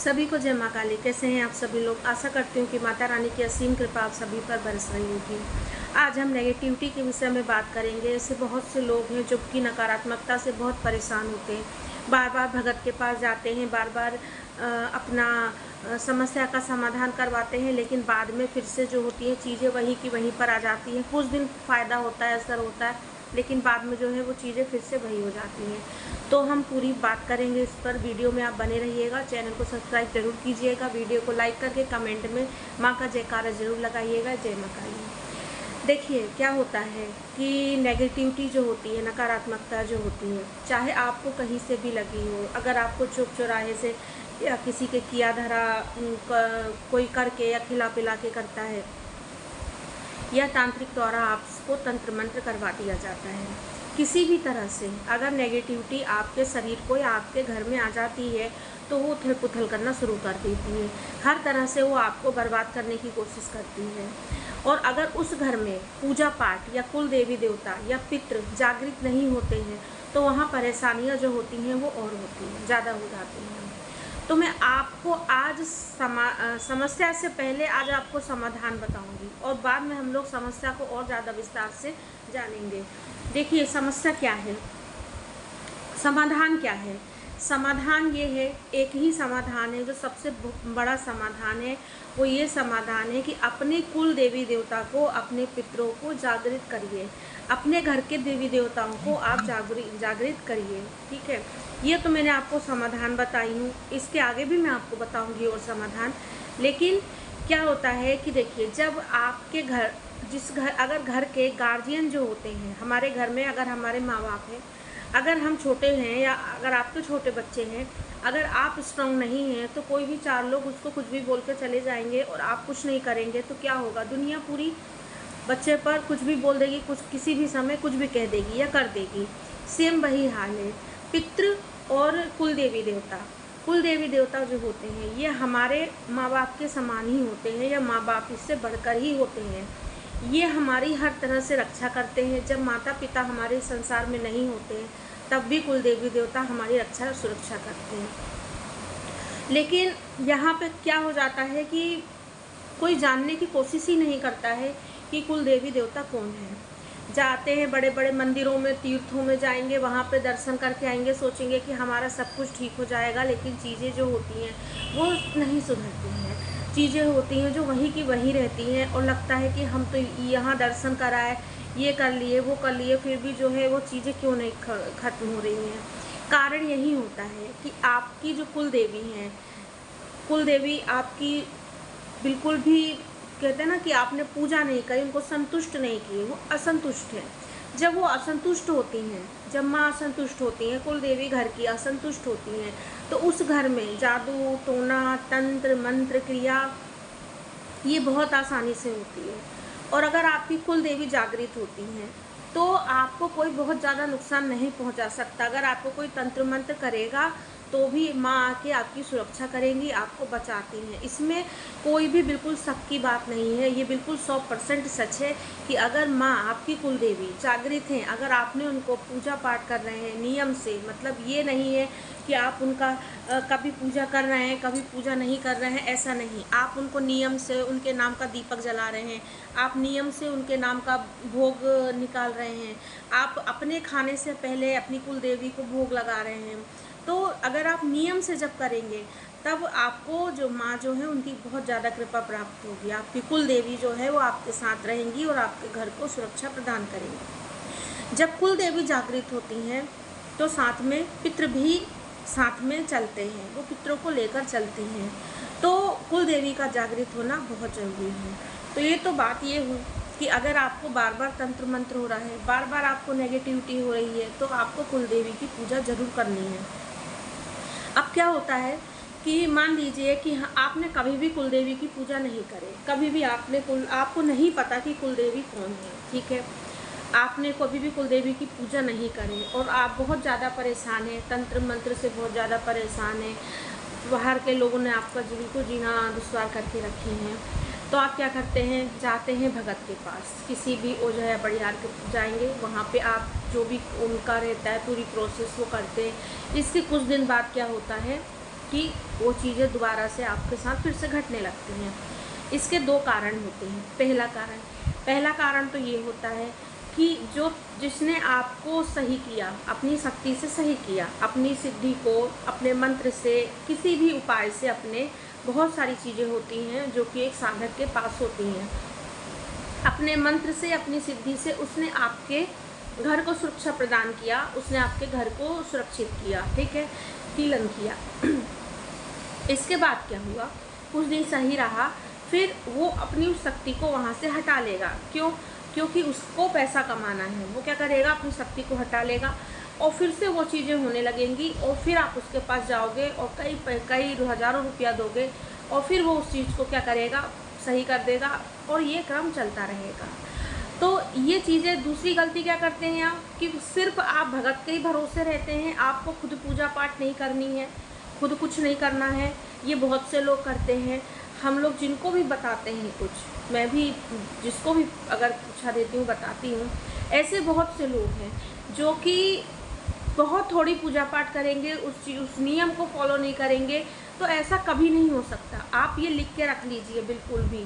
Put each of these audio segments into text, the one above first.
सभी को जय माँ काली। कैसे हैं आप सभी लोग। आशा करती हूँ कि माता रानी की असीम कृपा आप सभी पर बरस रही होगी। आज हम नेगेटिविटी के विषय में बात करेंगे। ऐसे बहुत से लोग हैं जो कि नकारात्मकता से बहुत परेशान होते हैं, बार बार भगत के पास जाते हैं, बार बार अपना समस्या का समाधान करवाते हैं, लेकिन बाद में फिर से जो होती है चीज़ें वहीं की वहीं पर आ जाती हैं। कुछ दिन फ़ायदा होता है, असर होता है, लेकिन बाद में जो है वो चीज़ें फिर से वही हो जाती हैं। तो हम पूरी बात करेंगे इस पर। वीडियो में आप बने रहिएगा। चैनल को सब्सक्राइब जरूर कीजिएगा। वीडियो को लाइक करके कमेंट में माँ का जयकारा जरूर लगाइएगा। जय माँ काली। देखिए क्या होता है कि नेगेटिविटी जो होती है, नकारात्मकता जो होती है, चाहे आपको कहीं से भी लगी हो, अगर आपको चुप चौराहे से या किसी के किया धरा कोई करके या खिला पिला के करता है, या तांत्रिक द्वारा आपको तंत्र मंत्र करवा दिया जाता है, किसी भी तरह से अगर नेगेटिविटी आपके शरीर को या आपके घर में आ जाती है तो वो उथल पुथल करना शुरू कर देती है। हर तरह से वो आपको बर्बाद करने की कोशिश करती है। और अगर उस घर में पूजा पाठ या कुल देवी देवता या पितृ जागृत नहीं होते हैं तो वहाँ परेशानियाँ जो होती हैं वो और होती हैं, ज़्यादा हो जाती हैं। तो मैं आपको आज समस्या से पहले आज आपको समाधान बताऊंगी और बाद में हम लोग समस्या को और ज़्यादा विस्तार से जानेंगे। देखिए समस्या क्या है, समाधान क्या है। समाधान ये है, एक ही समाधान है जो सबसे बड़ा समाधान है। वो ये समाधान है कि अपने कुल देवी देवता को, अपने पितरों को जागृत करिए, अपने घर के देवी देवताओं को आप जागृत करिए। ठीक है, ये तो मैंने आपको समाधान बताई हूँ। इसके आगे भी मैं आपको बताऊँगी और समाधान। लेकिन क्या होता है कि देखिए, जब आपके घर अगर घर के गार्जियन जो होते हैं, हमारे घर में अगर हमारे माँ बाप हैं, अगर हम छोटे हैं या अगर आपके छोटे बच्चे हैं, अगर आप स्ट्रांग नहीं हैं तो कोई भी चार लोग उसको कुछ भी बोल के चले जाएंगे और आप कुछ नहीं करेंगे तो क्या होगा, दुनिया पूरी बच्चे पर कुछ भी बोल देगी, कुछ किसी भी समय कुछ भी कह देगी या कर देगी। सेम वही हाल है पितृ और कुल देवी देवता जो होते हैं ये हमारे माँ बाप के समान ही होते हैं या माँ बाप इससे बढ़कर ही होते हैं। ये हमारी हर तरह से रक्षा करते हैं। जब माता पिता हमारे संसार में नहीं होते हैं तब भी कुल देवी देवता हमारी रक्षा और सुरक्षा करते हैं। लेकिन यहाँ पे क्या हो जाता है कि कोई जानने की कोशिश ही नहीं करता है कि कुल देवी देवता कौन है। जाते हैं बड़े बड़े मंदिरों में, तीर्थों में जाएंगे, वहाँ पे दर्शन करके आएंगे, सोचेंगे कि हमारा सब कुछ ठीक हो जाएगा, लेकिन चीज़ें जो होती हैं वो नहीं सुधरती हैं। चीज़ें होती हैं जो वहीं की वहीं रहती हैं और लगता है कि हम तो यहाँ दर्शन कराए, ये कर लिए, वो कर लिए, फिर भी जो है वो चीज़ें क्यों नहीं ख़त्म हो रही हैं। कारण यही होता है कि आपकी जो कुल देवी हैं, कुल देवी आपकी बिल्कुल भी कहते हैं ना कि आपने पूजा नहीं करी, उनको संतुष्ट नहीं किए, वो असंतुष्ट हैं। जब वो असंतुष्ट होती हैं, जब माँ असंतुष्ट होती हैं, कुल देवी घर की असंतुष्ट होती हैं, तो उस घर में जादू टोना तंत्र मंत्र क्रिया ये बहुत आसानी से होती है। और अगर आपकी कुल देवी जागृत होती हैं तो आपको कोई बहुत ज़्यादा नुकसान नहीं पहुंचा सकता। अगर आपको कोई तंत्र मंत्र करेगा तो भी माँ आके आपकी सुरक्षा करेंगी, आपको बचाती हैं। इसमें कोई भी बिल्कुल शक की बात नहीं है। ये बिल्कुल 100% सच है कि अगर माँ आपकी कुल देवी जागृत हैं, अगर आपने उनको पूजा पाठ कर रहे हैं नियम से, मतलब ये नहीं है कि आप उनका कभी पूजा कर रहे हैं कभी पूजा नहीं कर रहे हैं, ऐसा नहीं। आप उनको नियम से उनके नाम का दीपक जला रहे हैं, आप नियम से उनके नाम का भोग निकाल रहे हैं, आप अपने खाने से पहले अपनी कुल देवी को भोग लगा रहे हैं। तो अगर आप नियम से जब करेंगे तब आपको जो माँ जो है उनकी बहुत ज़्यादा कृपा प्राप्त होगी। आपकी कुल देवी जो है वो आपके साथ रहेंगी और आपके घर को सुरक्षा प्रदान करेंगी। जब कुल देवी जागृत होती हैं तो साथ में पितृ भी साथ में चलते हैं, वो पितरों को लेकर चलते हैं। तो कुल देवी का जागृत होना बहुत ज़रूरी है। तो ये तो बात ये हुई कि अगर आपको बार बार तंत्र मंत्र हो रहा है, बार बार आपको नेगेटिविटी हो रही है, तो आपको कुल देवी की पूजा ज़रूर करनी है। अब क्या होता है कि मान लीजिए कि आपने कभी भी कुल देवी की पूजा नहीं करे, कभी भी आपको नहीं पता कि कुल देवी कौन है। ठीक है, आपने कभी भी कुल देवी की पूजा नहीं करे और आप बहुत ज़्यादा परेशान हैं, तंत्र मंत्र से बहुत ज़्यादा परेशान हैं, बाहर के लोगों ने आपका बिल्कुल जीना दुश्वार करके रखे हैं, तो आप क्या करते हैं, जाते हैं भगत के पास, किसी भी ओझा या बड़ियार के जाएंगे, वहाँ पे आप जो भी उनका रहता है पूरी प्रोसेस वो करते हैं। इसके कुछ दिन बाद क्या होता है कि वो चीज़ें दोबारा से आपके साथ फिर से घटने लगती हैं। इसके 2 कारण होते हैं। पहला कारण तो ये होता है कि जिसने आपको सही किया, अपनी शक्ति से सही किया, अपनी सिद्धि को अपने मंत्र से, किसी भी उपाय से, अपने बहुत सारी चीज़ें होती हैं जो कि एक साधक के पास होती हैं। अपने मंत्र से, अपनी सिद्धि से उसने आपके घर को सुरक्षा प्रदान किया, उसने आपके घर को सुरक्षित किया, ठीक है, कीलन किया। इसके बाद क्या हुआ, कुछ दिन सही रहा, फिर वो अपनी उस शक्ति को वहाँ से हटा लेगा। क्यों? क्योंकि उसको पैसा कमाना है। वो क्या करेगा, अपनी शक्ति को हटा लेगा और फिर से वो चीज़ें होने लगेंगी और फिर आप उसके पास जाओगे और कई हज़ारों रुपया दोगे और फिर वो उस चीज़ को क्या करेगा, सही कर देगा और ये क्रम चलता रहेगा। तो ये चीज़ें, दूसरी गलती क्या करते हैं आप कि सिर्फ आप भगत के ही भरोसे रहते हैं, आपको खुद पूजा पाठ नहीं करनी है, खुद कुछ नहीं करना है। ये बहुत से लोग करते हैं। हम लोग जिनको भी बताते हैं कुछ, मैं भी जिसको भी अगर पूछा देती हूँ, बताती हूँ, ऐसे बहुत से लोग हैं जो कि बहुत थोड़ी पूजा पाठ करेंगे, उस नियम को फॉलो नहीं करेंगे। तो ऐसा कभी नहीं हो सकता। आप ये लिख के रख लीजिए, बिल्कुल भी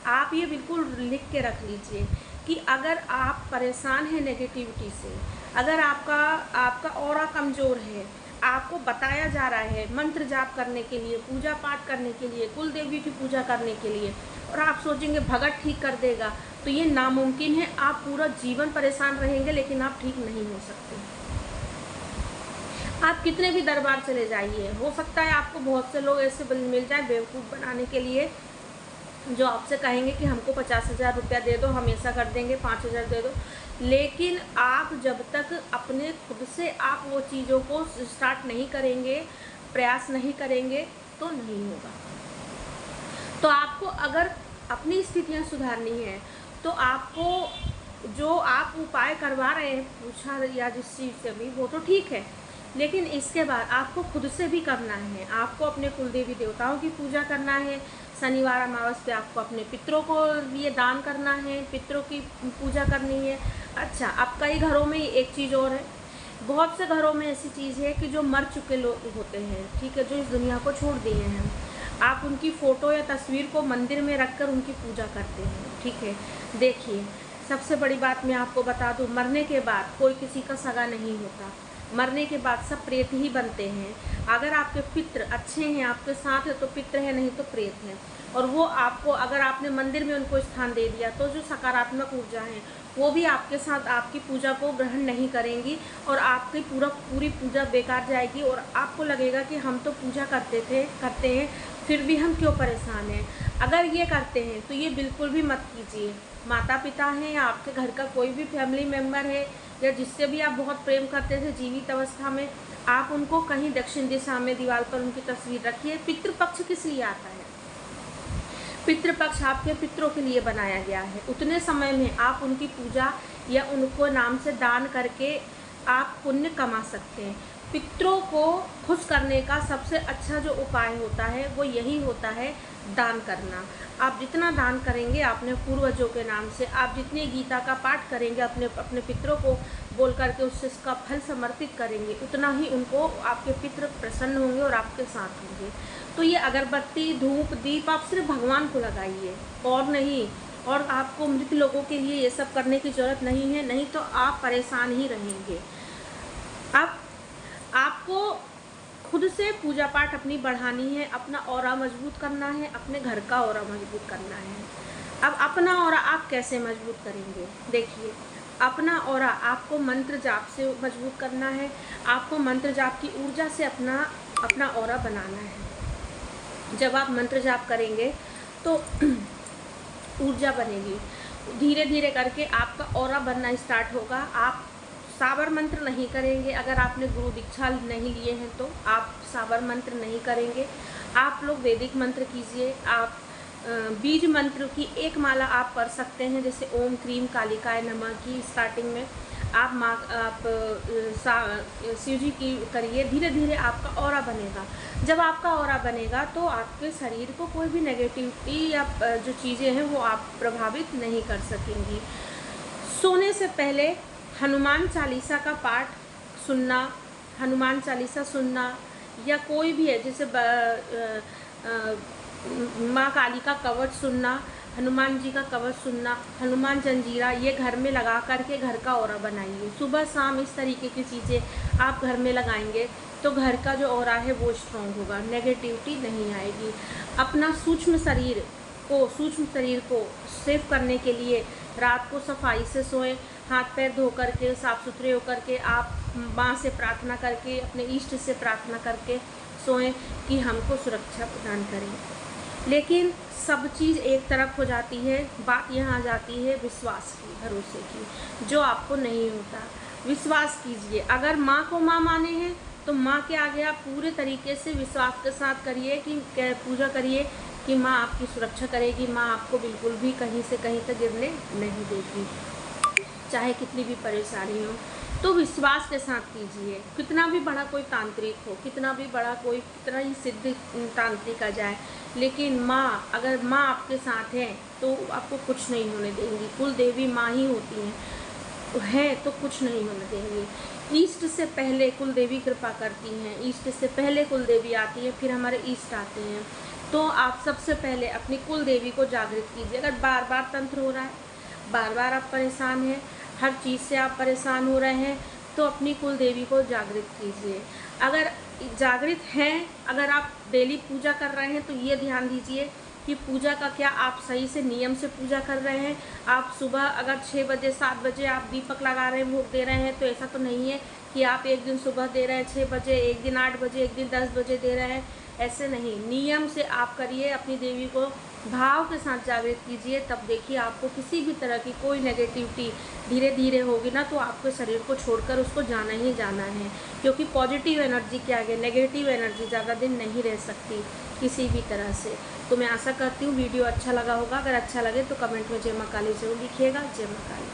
आप ये बिल्कुल लिख के रख लीजिए कि अगर आप परेशान हैं नेगेटिविटी से, अगर आपका ऑरा कमज़ोर है, आपको बताया जा रहा है मंत्र जाप करने के लिए, पूजा पाठ करने के लिए, कुल देवी की पूजा करने के लिए, और आप सोचेंगे भगत ठीक कर देगा, तो ये नामुमकिन है। आप पूरा जीवन परेशान रहेंगे लेकिन आप ठीक नहीं हो सकते। आप कितने भी दरबार चले जाइए, हो सकता है आपको बहुत से लोग ऐसे मिल जाए बेवकूफ़ बनाने के लिए, जो आपसे कहेंगे कि हमको 50,000 रुपया दे दो, हम ऐसा कर देंगे, 5,000 दे दो। लेकिन आप जब तक अपने खुद से आप वो चीज़ों को स्टार्ट नहीं करेंगे, प्रयास नहीं करेंगे, तो नहीं होगा। तो आपको अगर अपनी स्थितियाँ सुधारनी है तो आपको जो आप उपाय करवा रहे हैं, पूछा या जिस चीज़ से भी, वो तो ठीक है, लेकिन इसके बाद आपको खुद से भी करना है। आपको अपने कुल देवी देवताओं की पूजा करना है। शनिवार अमावस पे आपको अपने पितरों को लिए दान करना है, पितरों की पूजा करनी है। अच्छा, अब कई घरों में एक चीज़ और है, बहुत से घरों में ऐसी चीज़ है कि जो मर चुके लोग होते हैं, ठीक है, जो इस दुनिया को छोड़ दिए हैं, आप उनकी फ़ोटो या तस्वीर को मंदिर में रखकर उनकी पूजा करते हैं, ठीक है। देखिए, सबसे बड़ी बात मैं आपको बता दूं, मरने के बाद कोई किसी का सगा नहीं होता। मरने के बाद सब प्रेत ही बनते हैं। अगर आपके पितृ अच्छे हैं, आपके साथ है, तो पितृ है, नहीं तो प्रेत है। और वो आपको, अगर आपने मंदिर में उनको स्थान दे दिया, तो जो सकारात्मक ऊर्जा है वो भी आपके साथ आपकी पूजा को ग्रहण नहीं करेंगी और आपकी पूरी पूजा बेकार जाएगी और आपको लगेगा कि हम तो पूजा करते हैं, फिर भी हम क्यों परेशान हैं। अगर ये करते हैं तो ये बिल्कुल भी मत कीजिए। माता पिता हैं या आपके घर का कोई भी फैमिली मेम्बर है या जिससे भी आप बहुत प्रेम करते थे जीवित अवस्था में, आप उनको कहीं दक्षिण दिशा में दीवार पर उनकी तस्वीर रखिए। पितृपक्ष किस लिए आता है? पितृपक्ष आपके पितरों के लिए बनाया गया है। उतने समय में आप उनकी पूजा या उनको नाम से दान करके आप पुण्य कमा सकते हैं। पितरों को खुश करने का सबसे अच्छा जो उपाय होता है वो यही होता है, दान करना। आप जितना दान करेंगे अपने पूर्वजों के नाम से, आप जितनी गीता का पाठ करेंगे अपने पितरों को बोल करके उससे इसका फल समर्पित करेंगे, उतना ही उनको आपके पितृ प्रसन्न होंगे और आपके साथ होंगे। तो ये अगरबत्ती, धूप, दीप आप सिर्फ भगवान को लगाइए और नहीं, और आपको मृत लोगों के लिए ये सब करने की ज़रूरत नहीं है, नहीं तो आप परेशान ही रहेंगे। अब आपको खुद से पूजा पाठ अपनी बढ़ानी है, अपना ऑरा मजबूत करना है, अपने घर का ऑरा मजबूत करना है। अब अपना ऑरा आप कैसे मजबूत करेंगे? देखिए, अपना ऑरा आपको मंत्र जाप से मजबूत करना है। आपको मंत्र जाप की ऊर्जा से अपना ऑरा बनाना है। जब आप मंत्र जाप करेंगे तो ऊर्जा बनेगी, धीरे धीरे करके आपका ऑरा बनना स्टार्ट होगा। आप साबर मंत्र नहीं करेंगे, अगर आपने गुरु दीक्षा नहीं लिए हैं तो आप साबर मंत्र नहीं करेंगे। आप लोग वैदिक मंत्र कीजिए। आप बीज मंत्र की एक माला आप कर सकते हैं, जैसे ओम क्रीम कालिकाय नमः की स्टार्टिंग में आप शिव जी की करिए। धीरे धीरे आपका ऑरा बनेगा। जब आपका ऑरा बनेगा तो आपके शरीर को कोई भी नेगेटिविटी या जो चीज़ें हैं वो आप प्रभावित नहीं कर सकेंगी। सोने से पहले हनुमान चालीसा का पाठ सुनना, हनुमान चालीसा सुनना या कोई भी है, जैसे माँ काली का कवच सुनना, हनुमान जी का कवच सुनना, हनुमान जंजीरा, ये घर में लगा करके घर का ऑरा बनाइए। सुबह शाम इस तरीके की चीज़ें आप घर में लगाएंगे तो घर का जो ऑरा है वो स्ट्रॉन्ग होगा, नेगेटिविटी नहीं आएगी। अपना सूक्ष्म शरीर को सेफ करने के लिए रात को सफाई से सोएं, हाथ पैर धो करके साफ़ सुथरे होकर के आप माँ से प्रार्थना करके, अपने इष्ट से प्रार्थना करके सोएं कि हमको सुरक्षा प्रदान करें। लेकिन सब चीज़ एक तरफ हो जाती है, बात यहाँ आ जाती है विश्वास की, भरोसे की, जो आपको नहीं होता। विश्वास कीजिए, अगर माँ को माँ माने हैं तो माँ के आगे आप पूरे तरीके से विश्वास के साथ करिए कि पूजा करिए कि माँ आपकी सुरक्षा करेगी, माँ आपको बिल्कुल भी कहीं से कहीं तक गिरने नहीं देगी, चाहे कितनी भी परेशानी हो। तो विश्वास के साथ कीजिए, कितना भी बड़ा कोई तांत्रिक हो, कितना भी बड़ा कोई, कितना ही सिद्ध तांत्रिक आ जाए, लेकिन माँ, अगर माँ आपके साथ है तो आपको कुछ नहीं होने देंगी। कुल देवी माँ ही होती हैं तो कुछ नहीं होने देंगी। ईष्ट से पहले कुल देवी कृपा करती हैं, ईष्ट से पहले कुल देवी आती है, फिर हमारे ईष्ट आते हैं। तो आप सबसे पहले अपनी कुल देवी को जागृत कीजिए। अगर बार बार तंत्र हो रहा है, बार बार आप परेशान हैं, हर चीज़ से आप परेशान हो रहे हैं, तो अपनी कुल देवी को जागृत कीजिए। अगर जागृत हैं, अगर आप डेली पूजा कर रहे हैं तो ये ध्यान दीजिए कि पूजा का क्या आप सही से नियम से पूजा कर रहे हैं। आप सुबह अगर 6 बजे 7 बजे आप दीपक लगा रहे हैं, भोग दे रहे हैं, तो ऐसा तो नहीं है कि आप एक दिन सुबह दे रहे हैं 6 बजे, एक दिन 8 बजे, एक दिन 10 बजे दे रहे हैं, ऐसे नहीं। नियम से आप करिए, अपनी देवी को भाव के साथ जागृत कीजिए, तब देखिए आपको किसी भी तरह की कोई नेगेटिविटी धीरे धीरे होगी ना, तो आपके शरीर को छोड़कर उसको जाना ही जाना है, क्योंकि पॉजिटिव एनर्जी के आगे नेगेटिव एनर्जी ज़्यादा दिन नहीं रह सकती किसी भी तरह से। तो मैं आशा करती हूँ वीडियो अच्छा लगा होगा। अगर अच्छा लगे तो कमेंट में जय माँ काली जरूर लिखिएगा। जय माँ काली।